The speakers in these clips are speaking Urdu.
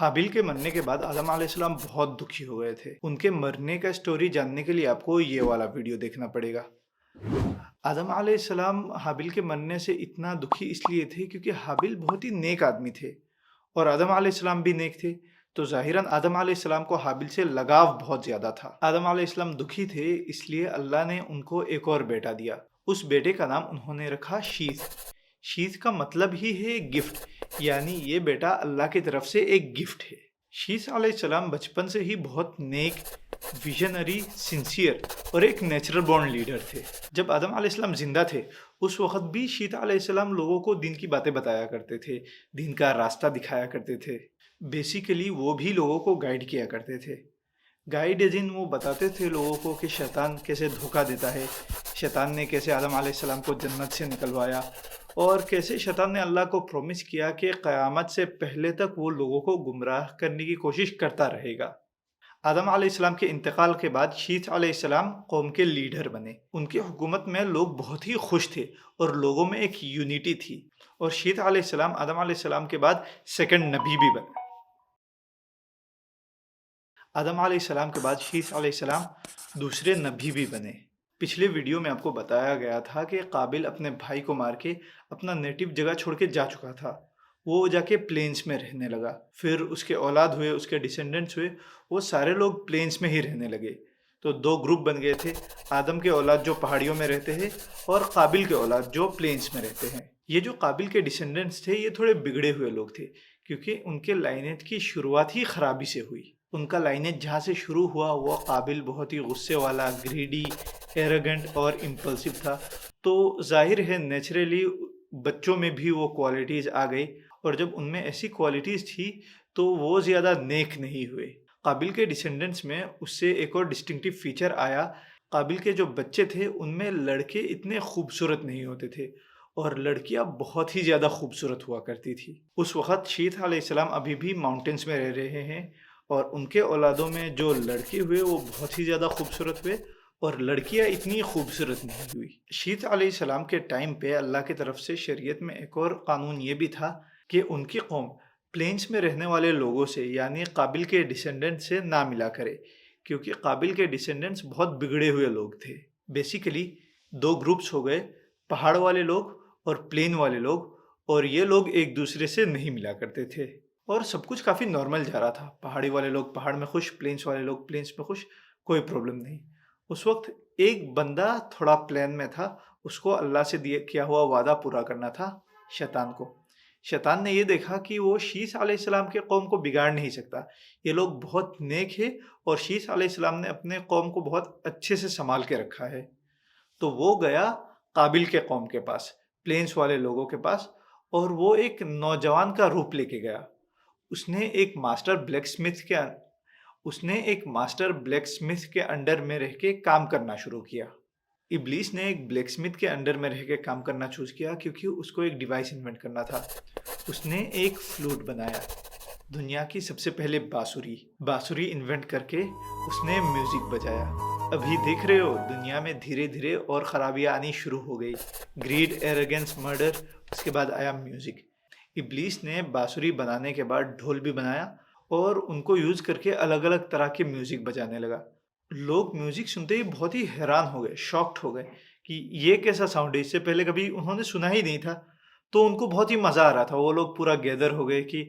حابیل کے مرنے کے بعد آدم علیہ السلام بہت دکھی ہو گئے تھے۔ ان کے مرنے کا سٹوری جاننے کے لیے آپ کو یہ والا ویڈیو دیکھنا پڑے گا۔ آدم علیہ السلام حابیل کے مرنے سے اتنا دکھی اس لیے تھے کیونکہ حابیل بہت ہی نیک آدمی تھے اور آدم علیہ السلام بھی نیک تھے، تو ظاہراً آدم علیہ السلام کو حابیل سے لگاؤ بہت زیادہ تھا۔ آدم علیہ السلام دکھی تھے، اس لیے اللہ نے ان کو ایک اور بیٹا دیا۔ اس بیٹے کا نام انہوں نے رکھا شیث۔ شیث کا مطلب ہی ہے گفٹ، یعنی یہ بیٹا اللہ کی طرف سے ایک گفٹ ہے۔ شیث علیہ السلام بچپن سے ہی بہت نیک، ویژنری، سنسیئر اور ایک نیچرل بورن لیڈر تھے۔ جب آدم علیہ السلام زندہ تھے اس وقت بھی شیث علیہ السلام لوگوں کو دین کی باتیں بتایا کرتے تھے، دین کا راستہ دکھایا کرتے تھے۔ بیسیکلی وہ بھی لوگوں کو گائیڈ کیا کرتے تھے۔ گائیڈ ایز ان وہ بتاتے تھے لوگوں کو کہ شیطان کیسے دھوکہ دیتا ہے، شیطان نے کیسے آدم علیہ السلام کو جنت سے نکلوایا، اور کیسے شیطان نے اللہ کو پرومس کیا کہ قیامت سے پہلے تک وہ لوگوں کو گمراہ کرنے کی کوشش کرتا رہے گا۔ آدم علیہ السلام کے انتقال کے بعد شیث علیہ السلام قوم کے لیڈر بنے۔ ان کی حکومت میں لوگ بہت ہی خوش تھے اور لوگوں میں ایک یونیٹی تھی، اور شیث علیہ السلام آدم علیہ السلام کے بعد سیکنڈ نبی بھی بنے۔ آدم علیہ السلام کے بعد شیث علیہ السلام دوسرے نبی بھی بنے۔ پچھلے ویڈیو میں آپ کو بتایا گیا تھا کہ قابل اپنے بھائی کو مار کے اپنا نیٹو جگہ چھوڑ کے جا چکا تھا۔ وہ جا کے پلینس میں رہنے لگا، پھر اس کے اولاد ہوئے، اس کے ڈیسینڈنٹس ہوئے، وہ سارے لوگ پلینس میں ہی رہنے لگے۔ تو دو گروپ بن گئے تھے، آدم کے اولاد جو پہاڑیوں میں رہتے ہیں اور قابل کے اولاد جو پلینس میں رہتے ہیں۔ یہ جو قابل کے ڈیسینڈنٹس تھے یہ تھوڑے بگڑے ہوئے لوگ تھے کیونکہ ان کے لائنیج کی شروعات ہی خرابی سے ہوئی۔ ان کا لائنیج جہاں سے شروع ہوا وہ قابل بہت ہی غصے والا، گریڈی، ایروگنٹ اور امپلسو تھا، تو ظاہر ہے نیچرلی بچوں میں بھی وہ کوالٹیز آ گئی، اور جب ان میں ایسی کوالٹیز تھی تو وہ زیادہ نیک نہیں ہوئے۔ قابل کے ڈیسینڈنٹس میں اس سے ایک اور ڈسٹنکٹیو فیچر آیا، قابل کے جو بچے تھے ان میں لڑکے اتنے خوبصورت نہیں ہوتے تھے اور لڑکیاں بہت ہی زیادہ خوبصورت ہوا کرتی تھی۔ اس وقت شیث علیہ السلام ابھی بھی ماؤنٹینس میں رہ رہے ہیں، اور ان کے اولادوں میں جو لڑکے ہوئے وہ بہت ہی زیادہ خوبصورت ہوئے اور لڑکیاں اتنی خوبصورت نہیں ہوئی۔ شیث علیہ السلام کے ٹائم پہ اللہ کی طرف سے شریعت میں ایک اور قانون یہ بھی تھا کہ ان کی قوم پلینس میں رہنے والے لوگوں سے یعنی قابل کے ڈیسینڈنٹ سے نہ ملا کرے، کیونکہ قابل کے ڈیسینڈنٹس بہت بگڑے ہوئے لوگ تھے۔ بیسیکلی دو گروپس ہو گئے، پہاڑ والے لوگ اور پلین والے لوگ، اور یہ لوگ ایک دوسرے سے نہیں ملا کرتے تھے اور سب کچھ کافی نارمل جا رہا تھا۔ پہاڑی والے لوگ پہاڑ میں خوش، پلینس والے لوگ پلینس میں خوش، کوئی پرابلم نہیں۔ اس وقت ایک بندہ تھوڑا پلین میں تھا، اس کو اللہ سے کیا ہوا وعدہ پورا کرنا تھا، شیطان کو۔ شیطان نے یہ دیکھا کہ وہ شیث علیہ السلام کے قوم کو بگاڑ نہیں سکتا، یہ لوگ بہت نیک ہے اور شیث علیہ السلام نے اپنے قوم کو بہت اچھے سے سنبھال کے رکھا ہے۔ تو وہ گیا قابل کے قوم کے پاس، پلینس والے لوگوں کے پاس، اور وہ ایک نوجوان کا روپ لے کے گیا۔ اس نے ایک ماسٹر بلیک سمتھ کے انڈر میں رہ کے کام کرنا شروع کیا۔ ابلیس نے ایک بلیک سمتھ کے انڈر میں رہ کے کام کرنا چوز کیا کیونکہ اس کو ایک ڈیوائس انوینٹ کرنا تھا۔ اس نے ایک فلوٹ بنایا، دنیا کی سب سے پہلے بانسری انوینٹ کر کے اس نے میوزک بجایا۔ ابھی دیکھ رہے ہو دنیا میں دھیرے دھیرے اور خرابیاں آنی شروع ہو گئی، گریڈ، ایروگنس، مرڈر، اس کے بعد آیا میوزک۔ ابلیس نے بانسری بنانے کے بعد ڈھول بھی بنایا اور ان کو یوز کر کے الگ الگ طرح کے میوزک بجانے لگا۔ لوگ میوزک سنتے ہی بہت ہی حیران ہو گئے، شاکڈ ہو گئے کہ یہ کیسا ساؤنڈ ہے، اس سے پہلے کبھی انہوں نے سنا ہی نہیں تھا۔ تو ان کو بہت ہی مزہ آ رہا تھا، وہ لوگ پورا گیدر ہو گئے کہ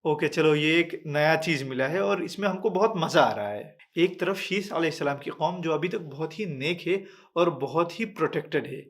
اوکے چلو یہ ایک نیا چیز ملا ہے اور اس میں ہم کو بہت مزہ آ رہا ہے۔ ایک طرف شیث علیہ السلام کی قوم جو ابھی تک بہت ہی نیک ہے اور بہت ہی پروٹیکٹڈ ہے،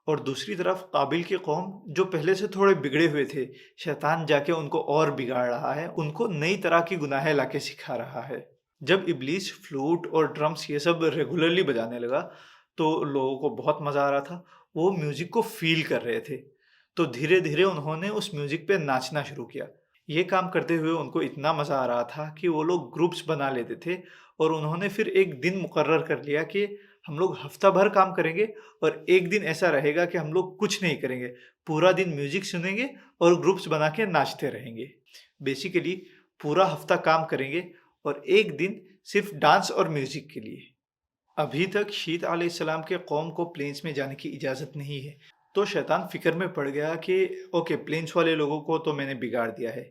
اور دوسری طرف قابل کی قوم جو پہلے سے تھوڑے بگڑے ہوئے تھے، شیطان جا کے ان کو اور بگاڑ رہا ہے، ان کو نئی طرح کی گناہیں لا کے سکھا رہا ہے۔ جب ابلیس فلوٹ اور ڈرمز یہ سب ریگولرلی بجانے لگا تو لوگوں کو بہت مزہ آ رہا تھا، وہ میوزک کو فیل کر رہے تھے، تو دھیرے دھیرے انہوں نے اس میوزک پہ ناچنا شروع کیا۔ یہ کام کرتے ہوئے ان کو اتنا مزہ آ رہا تھا کہ وہ لوگ گروپس بنا لیتے تھے، اور انہوں نے پھر ایک دن مقرر کر لیا کہ ہم لوگ ہفتہ بھر کام کریں گے اور ایک دن ایسا رہے گا کہ ہم لوگ کچھ نہیں کریں گے، پورا دن میوزک سنیں گے اور گروپس بنا کے ناچتے رہیں گے۔ بیسیکلی پورا ہفتہ کام کریں گے اور ایک دن صرف ڈانس اور میوزک کے لیے۔ ابھی تک شیث علیہ السلام کے قوم کو پلینس میں جانے کی اجازت نہیں ہے، تو شیطان فکر میں پڑ گیا کہ اوکے پلینس والے لوگوں کو تو میں نے بگاڑ دیا ہے،